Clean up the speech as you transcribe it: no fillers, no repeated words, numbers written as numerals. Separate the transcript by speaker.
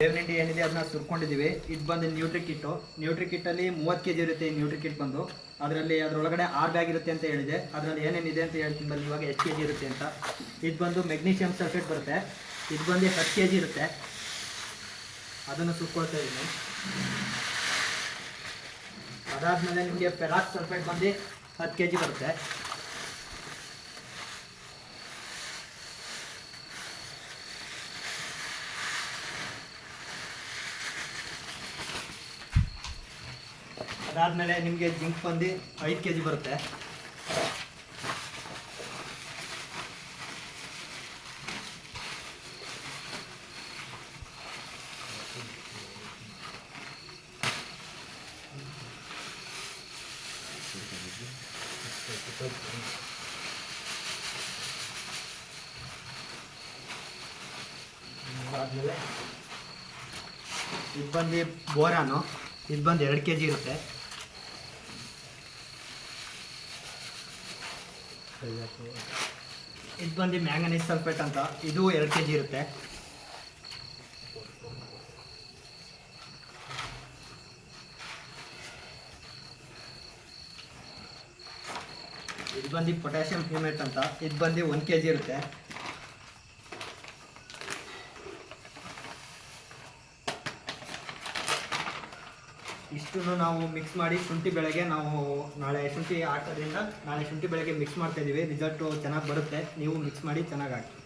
Speaker 1: ಬೇವಿನಿಂಡಿ ಏನಿದೆ ಅದನ್ನ ಸುರ್ಕೊಂಡಿದ್ದೀವಿ. ಇದು ಬಂದು ನ್ಯೂಟ್ರಿ ಕಿಟ್ಟಲ್ಲಿ 30 kg ಇರುತ್ತೆ. ಈ ನ್ಯೂಟ್ರಿ ಕಿಟ್ ಬಂದು ಅದರೊಳಗಡೆ 6 ಬ್ಯಾಗ್ ಇರುತ್ತೆ ಅಂತ ಹೇಳಿದೆ. ಅದರಲ್ಲಿ ಏನೇನಿದೆ ಅಂತ ಹೇಳ್ತೀನಿ ಬನ್ನಿ. ಇವಾಗ ಎಷ್ಟು kg ಇರುತ್ತೆ ಅಂತ. ಇದು ಬಂದು ಮೆಗ್ನೀಷಿಯಮ್ ಸಲ್ಫೇಟ್ ಬರುತ್ತೆ. ಇದು ಬಂದು 10 kg ಇರುತ್ತೆ. ಅದನ್ನು ಸುರ್ಕೊಳ್ತಾ ಇದ್ದೀನಿ. ಅದಾದಮೇಲೆ ನಿಮಗೆ ಫೆರಾಕ್ಸ್ ಸಲ್ಫೇಟ್ ಬಂದು 10 kg ಬರುತ್ತೆ. ಅದಾದಮೇಲೆ ನಿಮಗೆ ಜಿಂಕ್ ಬಂದು 5 kg ಬರುತ್ತೆ. ಅದಾದಮೇಲೆ ಇದು ಬಂದು ಬೋರಾನು. ಇದು ಬಂದು 2 kg ಇರುತ್ತೆ. ಇದು ಬಂದು ಮ್ಯಾಂಗನೀಸ್ ಸಲ್ಫೇಟ್ ಅಂತ. ಇದು 2 kg ಇರುತ್ತೆ. ಇದು ಬಂದು ಪೊಟ್ಯಾಷಿಯಂ ಹ್ಯೂಮೇಟ್ ಅಂತ. ಇದು ಬಂದು 1 kg ಇರುತ್ತೆ. ಇಷ್ಟನ್ನು ನಾವು ಮಿಕ್ಸ್ ಮಾಡಿ ಶುಂಠಿ ಬೆಳೆಗೆ ನಾವು ನಾಳೆ ಶುಂಠಿ ಹಾಕೋದ್ರಿಂದ ನಾಳೆ ಶುಂಠಿ ಬೆಳೆಗೆ ಮಿಕ್ಸ್ ಮಾಡ್ತಾಯಿದ್ದೀವಿ. ರಿಸಲ್ಟು ಚೆನ್ನಾಗಿ ಬರುತ್ತೆ. ನೀವು ಮಿಕ್ಸ್ ಮಾಡಿ ಚೆನ್ನಾಗಿ ಹಾಕಿ.